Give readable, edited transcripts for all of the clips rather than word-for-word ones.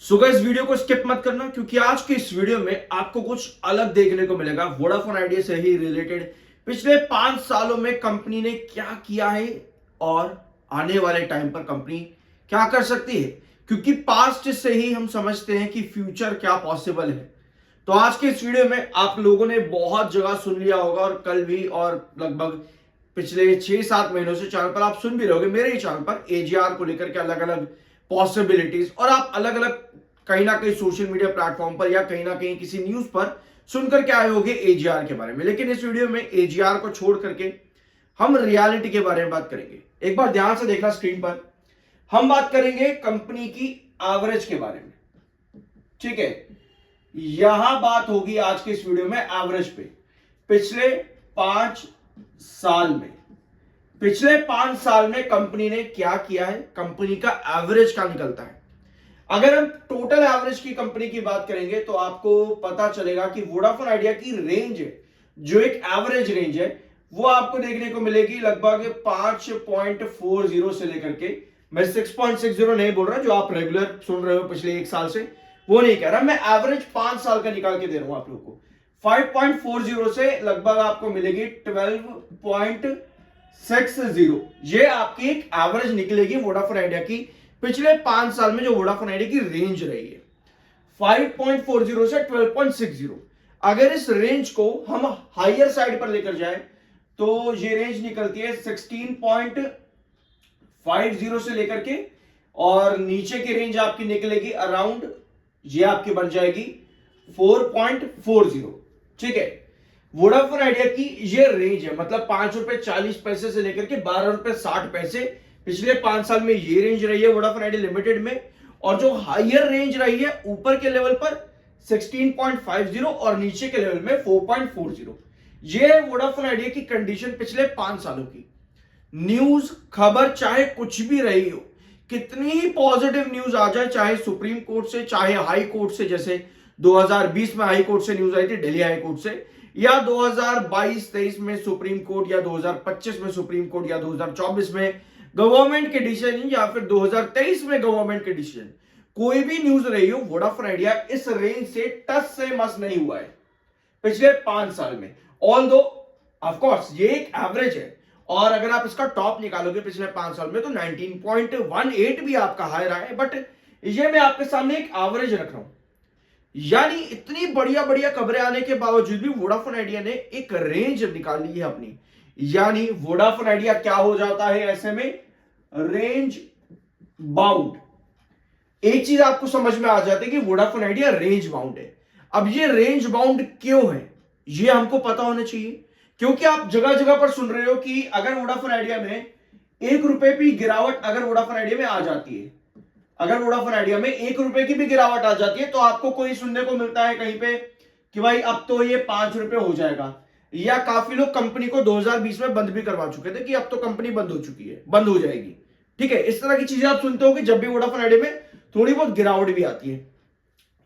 So guys video को skip मत करना क्योंकि आज के इस वीडियो में आपको कुछ अलग देखने को मिलेगा। वोडाफोन आइडिया से ही रिलेटेड पिछले 5 सालों में कंपनी ने क्या किया है और आने वाले टाइम पर कंपनी क्या कर सकती है, क्योंकि पास्ट से ही हम समझते हैं कि फ्यूचर क्या पॉसिबल है। तो आज के इस वीडियो में आप लोगों ने बहुत जगह सुन लिया होगा और कल भी और लगभग पिछले 6-7 महीनों से चैनल पर आप सुन भी रहोगे, मेरे ही चैनल पर एजीआर को लेकर के अलग अलग पॉसिबिलिटीज, और आप अलग अलग कहीं ना कहीं सोशल मीडिया प्लेटफॉर्म पर या कहीं ना कहीं किसी न्यूज पर सुनकर के आए होंगे एजीआर के बारे में। लेकिन इस वीडियो में एजीआर को छोड़ करके हम रियलिटी के बारे में बात करेंगे। एक बार ध्यान से देखना स्क्रीन पर, हम बात करेंगे कंपनी की एवरेज के बारे में। ठीक है, यहां बात होगी आज के इस वीडियो में एवरेज पे। पिछले 5 साल में कंपनी ने क्या किया है, कंपनी का एवरेज क्या निकलता है। अगर हम टोटल एवरेज की कंपनी की बात करेंगे तो आपको पता चलेगा कि वोडाफोन आइडिया की रेंज है, जो एक एवरेज रेंज है, वो आपको देखने को मिलेगी लगभग 5.40 से लेकर के, मैं 6.60 नहीं बोल रहा जो आप रेगुलर सुन रहे हो पिछले 1 साल से, वो नहीं कह रहा मैं, एवरेज 5 साल का निकाल के दे रहा हूं आप लोगों को। 5.40 से लगभग आपको मिलेगी 12.60। ये आपकी एक एवरेज निकलेगी वोडाफोन आइडिया की पिछले 5 साल में, जो वोडाफोन आइडिया की रेंज रही है 5.40 से 12.60। अगर इस रेंज को हम हायर साइड पर लेकर जाए तो ये रेंज निकलती है 16.50 से लेकर के, और नीचे की रेंज आपकी निकलेगी अराउंड, ये आपकी बन जाएगी 4.40। ठीक है, वोडाफोन आइडिया की ये रेंज है, मतलब ₹5.40 से लेकर के ₹12.60 पिछले 5 साल में ये रेंज रही है वोडाफोन आइडिया लिमिटेड में। और जो हायर रेंज रही है ऊपर के लेवल पर 16.50 और नीचे के लेवल में 4.40। ये है वोडाफोन आइडिया की कंडीशन पिछले 5 सालों की। न्यूज खबर चाहे कुछ भी रही हो, कितनी ही पॉजिटिव न्यूज आ जाए, चाहे सुप्रीम कोर्ट से चाहे हाई कोर्ट से, जैसे 2020 में हाई कोर्ट से न्यूज आई थी, दिल्ली हाई कोर्ट से, या 2022-23 में सुप्रीम कोर्ट, या 2025 में सुप्रीम कोर्ट, या 2024 में गवर्नमेंट के डिसीजन, या फिर 2023 में गवर्नमेंट के डिसीजन, कोई भी न्यूज रही हो, वोडाफोन आइडिया इस रेंज से टच से मस नहीं हुआ है पिछले 5 साल में। ऑल्दो ऑफ कोर्स ये एक एवरेज है, और अगर आप इसका टॉप निकालोगे पिछले 5 साल में तो 19.18 भी आपका हाई रहा है, बट ये मैं आपके सामने एक एवरेज रख रहा हूं। यानी इतनी बढ़िया बढ़िया खबरें आने के बावजूद भी वोडाफोन आइडिया ने एक रेंज निकाल ली है अपनी। यानी वोडाफोन आइडिया क्या हो जाता है ऐसे में, रेंज बाउंड। एक चीज आपको समझ में आ जाती है कि वोडाफोन आइडिया रेंज बाउंड है। अब ये रेंज बाउंड क्यों है, ये हमको पता होना चाहिए, क्योंकि आप जगह जगह पर सुन रहे हो कि अगर वोडाफोन आइडिया में ₹1 की गिरावट अगर वोडाफोन आइडिया में आ जाती है, अगर वोडाफोन आइडिया में ₹1 की भी गिरावट आ जाती है, तो आपको कोई सुनने को मिलता है कहीं पे कि भाई अब तो ये ₹5 हो जाएगा, या काफी लोग कंपनी को 2020 में बंद भी करवा चुके थे कि अब तो कंपनी बंद हो चुकी है, बंद हो जाएगी। ठीक है, इस तरह की चीजें आप सुनते हो कि जब भी वोडाफोन आइडिया में थोड़ी बहुत गिरावट भी आती है।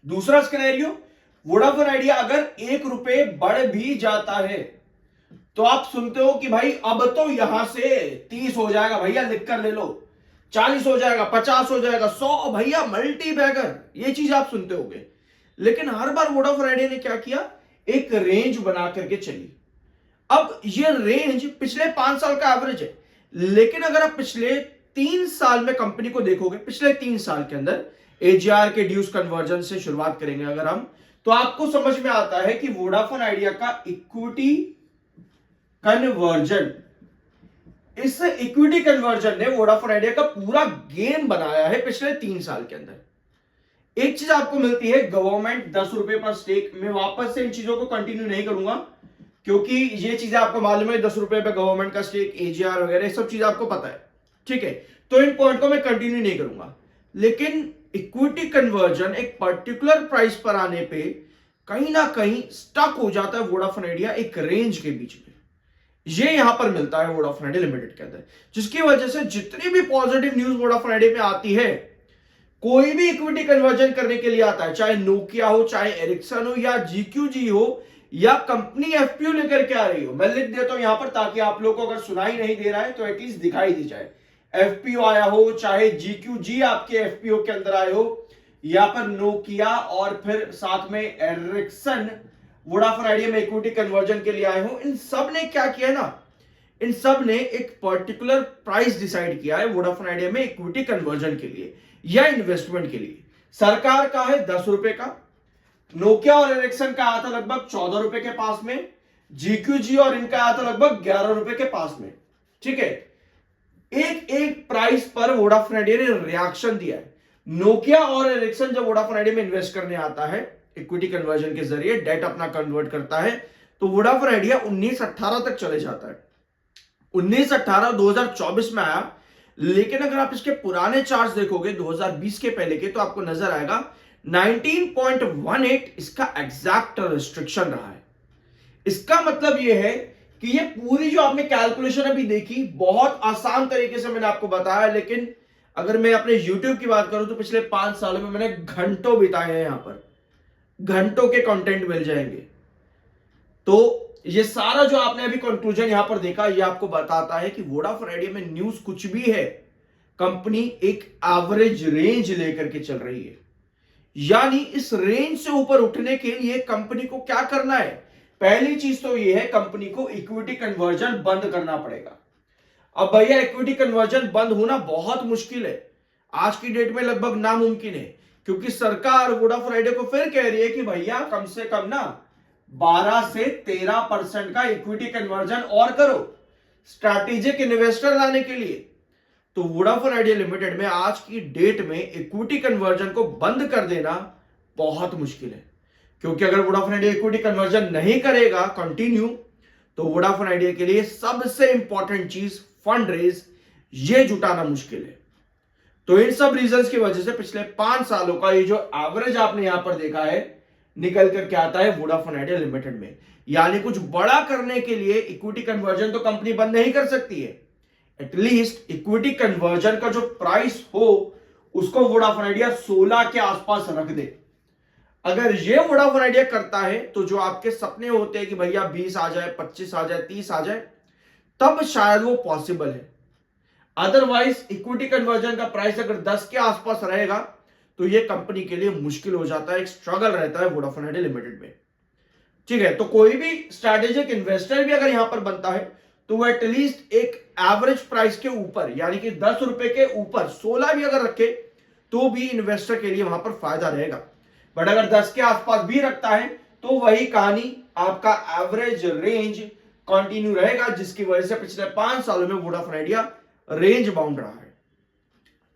दूसरा स्केनेरियो, वोडाफोन आइडिया अगर ₹1 बढ़ भी जाता है तो आप सुनते हो कि भाई अब तो यहां से 30 हो जाएगा भैया, लिख कर ले लो, 40 हो जाएगा, 50 हो जाएगा, 100 भैया मल्टी बैगर, ये चीज आप सुनते होगे। लेकिन हर बार वोडाफोन आइडिया ने क्या किया, एक रेंज बना करके चली। अब ये रेंज पिछले 5 साल का एवरेज है, लेकिन अगर आप पिछले 3 साल में कंपनी को देखोगे, पिछले 3 साल के अंदर एजीआर के ड्यूज कन्वर्जन से शुरुआत करेंगे अगर हम, तो आपको समझ में आता है कि वोडाफोन आइडिया का इक्विटी कन्वर्जन, इस इक्विटी कन्वर्जन ने वोडाफोन आइडिया का पूरा गेन बनाया है पिछले 3 साल के अंदर। एक चीज आपको मिलती है, गवर्नमेंट ₹10 पर स्टेक। मैं वापस से इन चीजों को कंटिन्यू नहीं करूंगा क्योंकि ये चीजें आपको मालूम है, ₹10 पे गवर्नमेंट का स्टेक, एजीआर वगैरह सब चीज आपको पता है। ठीक है, तो इन पॉइंट को मैं कंटिन्यू नहीं करूंगा, लेकिन इक्विटी कन्वर्जन एक पर्टिकुलर प्राइस पर आने पे कहीं ना कहीं स्टक हो जाता है वोडाफोन आइडिया एक रेंज के बीच में। ये यहां पर मिलता है वोडाफोन आइडिया लिमिटेड के अंदर, जिसकी वजह से जितनी भी पॉजिटिव न्यूज वोडाफोन आइडिया में आती है, कोई भी इक्विटी कन्वर्जन करने के लिए आता है, चाहे नोकिया हो, चाहे एरिक्सन हो, या जीक्यूजी हो, या कंपनी एफपीओ लेकर के आ रही हो। मैं लिख देता हूं यहां पर ताकि आप लोगों को अगर सुनाई नहीं दे रहा है तो एटलीस्ट दिखाई दी जाए। एफपीओ आया हो, चाहे जीक्यूजी आपके एफपीओ के अंदर आए हो, यहाँ पर नोकिया और फिर साथ में एरिक्सन वोडाफोन आइडिया में इक्विटी कन्वर्जन के लिए आए हो, इन सब ने क्या किया है ना, इन सब ने एक पर्टिकुलर प्राइस डिसाइड किया है वोडाफोन आइडिया में इक्विटी कन्वर्जन के लिए या इन्वेस्टमेंट के लिए। सरकार का है 10 रुपए का, नोकिया और एरिक्सन का आया था लगभग 14 रुपए के पास में, जीक्यूजी और इनका आया था लगभग 11 रुपए के पास में। ठीक है, एक एक प्राइस पर वोडाफोन आइडिया ने रिएक्शन दिया है। नोकिया और एरिक्सन जब वोडाफोन आइडिया में इन्वेस्ट करने आता है इक्विटी कन्वर्जन के जरिए, डेट अपना कन्वर्ट करता है, तो वोडाफोन आइडिया 1918 तक चले जाता है। 1918 2024 में आया, लेकिन अगर आप इसके पुराने चार्ट्स देखोगे 2020 के पहले के, तो आपको नजर आएगा 19.18 इसका एग्जैक्ट रिस्ट्रिक्शन रहा है। इसका मतलब यह है कि ये पूरी जो आपने कैलकुलेशन अभी देखी बहुत आसान तरीके से मैंने आपको बताया, लेकिन अगर मैं अपने YouTube की बात करूं तो पिछले 5 सालों में मैंने घंटों बिताए हैं, यहां पर घंटों के कंटेंट मिल जाएंगे। तो ये सारा जो आपने अभी कंक्लूजन यहां पर देखा, ये आपको बताता है कि वोडाफोन आइडिया में न्यूज कुछ भी है, कंपनी एक एवरेज रेंज लेकर के चल रही है। यानी इस रेंज से ऊपर उठने के लिए कंपनी को क्या करना है? पहली चीज तो ये है, कंपनी को इक्विटी कन्वर्जन बंद करना पड़ेगा। अब भैया इक्विटी कन्वर्जन बंद होना बहुत मुश्किल है, आज की डेट में लगभग नामुमकिन है, क्योंकि सरकार वोडाफोन आइडिया को फिर कह रही है कि भैया कम से कम ना 12 से 13% का इक्विटी कन्वर्जन और करो स्ट्रैटेजिक इन्वेस्टर लाने के लिए। तो वोडाफोन आइडिया लिमिटेड में आज की डेट में इक्विटी कन्वर्जन को बंद कर देना बहुत मुश्किल है, क्योंकि अगर वोडाफोन आइडिया इक्विटी कन्वर्जन नहीं करेगा कंटिन्यू, तो वोडाफोन आइडिया के लिए सबसे इंपॉर्टेंट चीज फंड रेज ये जुटाना मुश्किल है। तो इन सब रीजंस की वजह से पिछले 5 सालों का ये जो एवरेज आपने यहां पर देखा है निकल कर क्या आता है वोडाफोन आइडिया लिमिटेड में। यानी कुछ बड़ा करने के लिए इक्विटी कन्वर्जन तो कंपनी बंद नहीं कर सकती है, एटलीस्ट इक्विटी कन्वर्जन का जो प्राइस हो उसको वोडाफोन आइडिया 16 के आसपास रख दे। अगर ये वोडाफोन आइडिया करता है तो जो आपके सपने होते हैं कि भैया 20 आ जाए, 25 आ जाए, 30 आ जाए, तब शायद वो पॉसिबल है। अदरवाइज इक्विटी कन्वर्जन का प्राइस अगर 10 के आसपास रहेगा तो ये कंपनी के लिए मुश्किल हो जाता है, एक स्ट्रगल रहता है वोडाफोन आइडिया लिमिटेड में। ठीक है, तो कोई भी स्ट्रैटेजिक इन्वेस्टर भी अगर यहां पर बनता है तो वो एटलीस्ट एक एवरेज प्राइस के ऊपर, यानी कि 10 रुपए के ऊपर 16 भी अगर रखे तो भी इन्वेस्टर के लिए वहां पर फायदा रहेगा। बट अगर 10 के आसपास भी रखता है तो वही कहानी, आपका एवरेज रेंज कंटिन्यू रहेगा, जिसकी वजह से पिछले 5 सालों में वोडाफोन आइडिया रेंज बाउंड रहा है।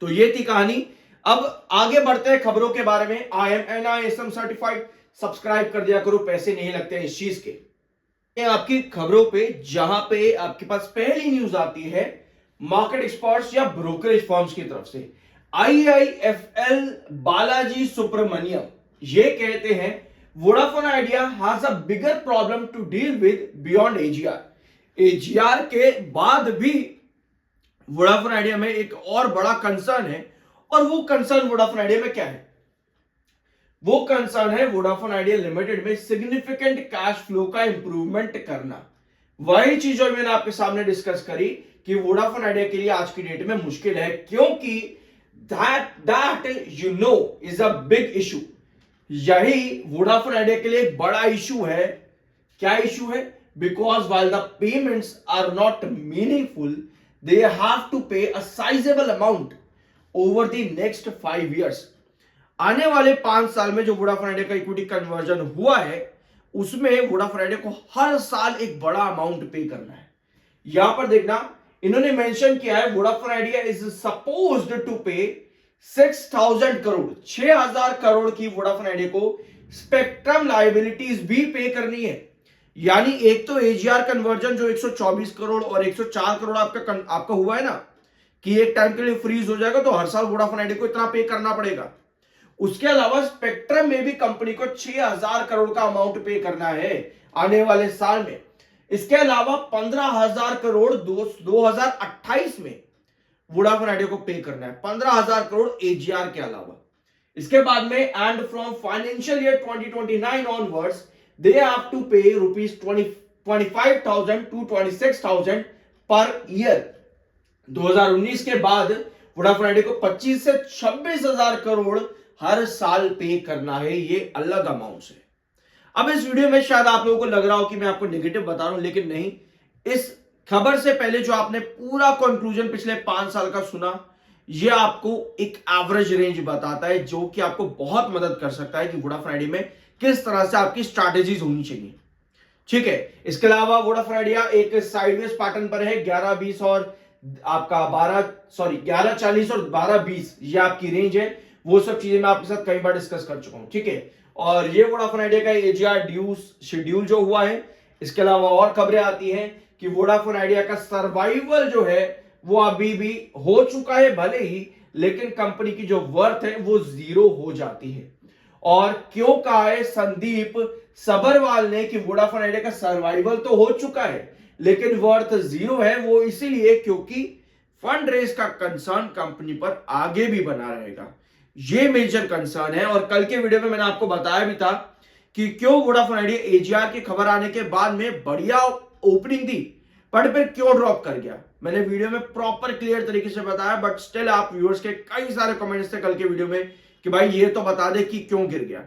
तो ये थी कहानी। अब आगे बढ़ते हैं खबरों के बारे में। IAM सर्टिफाइड, सब्सक्राइब कर दिया करो, पैसे नहीं लगते हैं इस चीज के। आपकी खबरों पे जहां पे आपके पास पहली न्यूज आती है मार्केट एक्सपर्ट्स या ब्रोकरेज फर्म्स की तरफ से। IIFL बालाजी सुब्रमण्यम ये कहते हैं Vodafone Idea has a bigger problem to deal with beyond AGR। AGR के बाद भी वोडाफोन आइडिया में एक और बड़ा कंसर्न है, और वो कंसर्न वोडाफोन आइडिया में क्या है? वो कंसर्न है वोडाफोन आइडिया लिमिटेड में सिग्निफिकेंट कैश फ्लो का इंप्रूवमेंट करना। वही चीज जो मैंने आपके सामने डिस्कस करी कि वोडाफोन आइडिया के लिए आज की डेट में मुश्किल है, क्योंकि that you know is a big issue. यही वोडाफोन आइडिया के लिए एक बड़ा इशू है। क्या इशू है? Because while the payments are not meaningful, they have to pay a sizable amount over the next 5 years। आने वाले 5 साल में जो वोडाफोन आइडिया का इक्विटी कन्वर्जन हुआ है उसमें वोडाफोन आइडिया को हर साल एक बड़ा अमाउंट पे करना है। यहां पर देखना, इन्होंने मेंशन किया है Vodafone Idea is supposed to pay 6,000 crore, 6,000 crore की वोडाफोन आइडिया को स्पेक्ट्रम लायबिलिटीज भी पे करनी है। यानी एक तो AGR कन्वर्जन जो 124 करोड़ और 104 करोड़ आपका हुआ है ना, कि एक टाइम के लिए फ्रीज हो जाएगा, तो हर साल वोडाफोन आइडिया को इतना पे करना पड़ेगा। उसके अलावा स्पेक्ट्रम में भी कंपनी को 6,000 करोड़ का अमाउंट पे करना है आने वाले साल में। इसके अलावा 15,000 करोड़ 2028 में वोडाफोन आइडिया को पे करना है, 15,000 करोड़ AGR के अलावा। इसके बाद में and from financial year 2029 onwards they have to pay rupees 25,000 to 26,000 per year. 2019 के बाद वोडाफोन आइडिया को 25 से 26,000 करोड़ हर साल पे करना है, ये अलग अमाउंट है। अब इस वीडियो में शायद आप लोगों को लग रहा हो कि मैं आपको नेगेटिव बता रहा हूं, लेकिन नहीं। इस खबर से पहले जो आपने पूरा कंक्लूजन पिछले 5 साल का सुना, यह आपको एक एवरेज रेंज बताता है, जो कि आपको बहुत मदद कर सकता है कि वोडाफोन आइडिया में किस तरह से आपकी स्ट्रैटेजीज होनी चाहिए। ठीक है, इसके अलावा वोडाफोन आइडिया एक साइडवेज पैटर्न पर है, 11-20 और आपका 11-40 और 12-20 ये आपकी रेंज है। वो सब चीजें मैं आपके साथ कई बार डिस्कस कर चुका हूं। ठीक है, और ये वोडाफोन आइडिया का एजीआर ड्यूज शेड्यूल जो हुआ है। इसके अलावा और खबरें आती हैं कि वोडाफोन आइडिया का सर्वाइवल जो है वो अभी भी हो चुका है भले ही, लेकिन कंपनी की जो वर्थ है वो 0 हो जाती है। और क्यों कहा है संदीप सबरवाल ने कि वोडाफोन आइडिया का सर्वाइवल तो हो चुका है लेकिन वर्थ 0 है, वो इसीलिए क्योंकि फंड रेज का कंसर्न कंपनी पर आगे भी बना रहेगा। ये मेजर कंसर्न है। और कल के वीडियो में मैंने आपको बताया भी था कि क्यों वोडाफोन आइडिया एजीआर की खबर आने के बाद में बढ़िया ओपनिंग दी पर फिर क्यों ड्रॉप कर गया। मैंने वीडियो में प्रॉपर क्लियर तरीके से बताया, बट स्टिल आप व्यूअर्स के कई सारे कमेंट्स थे कल के वीडियो में कि भाई ये तो बता दे कि क्यों गिर गया।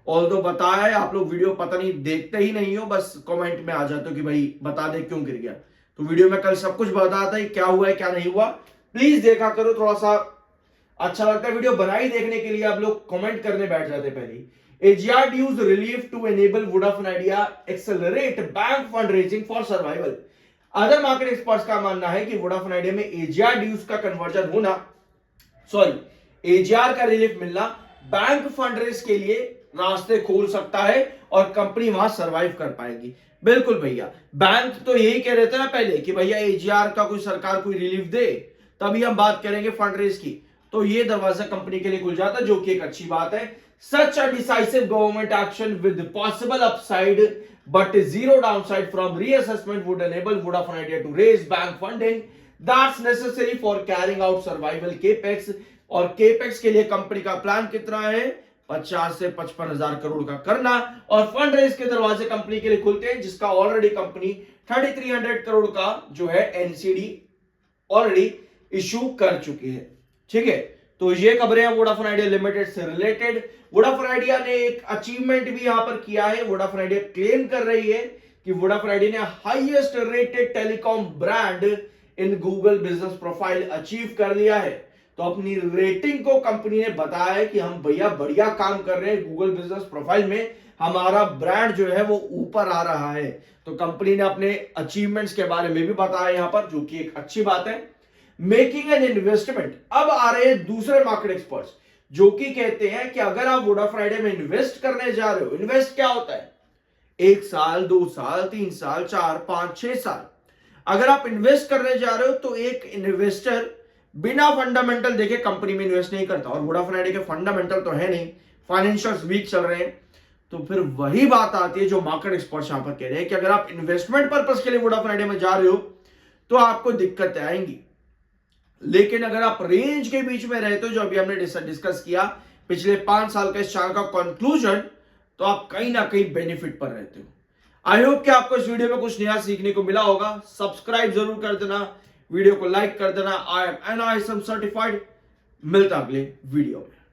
ऑल्दो बताया है, आप लोग वीडियो पता नहीं देखते ही नहीं हो, बस कमेंट में आ जाते हो कि भाई बता दे क्यों गिर गया। तो वीडियो में कल सब कुछ बताता है क्या हुआ है क्या नहीं हुआ। प्लीज देखा करो, थोड़ा सा अच्छा लगता है वीडियो बनाई देखने के लिए। आप लोग कमेंट करने बैठ जाते पहले। AGR dues relief to enable Vodafone Idea accelerate bank fund raising for survival. Other market experts का मानना है कि वोडाफोन आइडिया में एजीआर ड्यूज का कन्वर्जन होना, एजीआर का रिलीफ मिलना बैंक फंड रेज के लिए रास्ते खोल सकता है और कंपनी वहां सरवाइव कर पाएगी। बिल्कुल भैया, बैंक तो यही कह रहे थे ना पहले कि भैया एजीआर का कोई सरकार कोई रिलीफ दे तभी हम बात करेंगे फंड रेज की। तो ये दरवाजा कंपनी के लिए खुल जाता है, जो कि एक अच्छी बात है। Such a decisive government action with possible upside but zero downside from reassessment would enable Vodafone Idea to raise bank funding that's necessary for carrying out survival capex. और केपेक्स के लिए कंपनी का प्लान कितना है, 50 से 55 हजार करोड़ का करना। और फंड रेज के दरवाजे कंपनी के लिए खुलते हैं, जिसका ऑलरेडी कंपनी 3300 करोड़ का जो है एनसीडी ऑलरेडी इशू कर चुकी है। ठीक है, तो ये खबरें वोडाफोन आइडिया लिमिटेड से रिलेटेड। वोडाफोन आइडिया ने एक अचीवमेंट भी यहां पर किया है। वोडाफोन आइडिया क्लेम कर रही है कि वोडाफोन आइडिया ने highest rated telecom brand in Google business profile achieve कर लिया है। तो अपनी रेटिंग को कंपनी ने बताया है कि हम भैया बढ़िया काम कर रहे हैं, गूगल बिजनेस प्रोफाइल में हमारा ब्रांड जो है वो ऊपर आ रहा है। तो कंपनी ने अपने अचीवमेंट्स के बारे में भी बताया यहां पर, जो कि एक अच्छी बात है। मेकिंग एन इन्वेस्टमेंट, अब आ रहे हैं दूसरे मार्केट एक्सपर्ट्स जो कि कहते हैं कि अगर आप वोडाफोन आइडिया में इन्वेस्ट करने जा रहे हो, इन्वेस्ट क्या होता है, 1 साल 2 साल 3 साल 4 5 6 साल अगर आप इन्वेस्ट करने जा रहे हो तो एक इन्वेस्टर बिना फंडामेंटल देखे कंपनी में इन्वेस्ट नहीं करता। और वोडाफोन आइडिया के फंडामेंटल तो है नहीं, फाइनेंशियल्स वीक चल रहे हैं। तो फिर वही बात आती है जो मार्केट एक्सपर्ट्स यहां पर कह रहे हैं कि अगर आप इन्वेस्टमेंट पर्पस के लिए वोडाफोन आइडिया में जा रहे हो तो आपको दिक्कतें आएंगी। लेकिन अगर आप रेंज के बीच में रहते हो, जो अभी हमने डिस्कस किया पिछले 5 साल का इस चार्ट का कंक्लूजन, तो आप कहीं ना कहीं बेनिफिट पर रहते हो। आई होप कि आपको इस वीडियो में कुछ नया सीखने को मिला होगा। सब्सक्राइब जरूर कर देना, वीडियो को लाइक कर देना। I am NISM certified. मिलता अगले वीडियो में।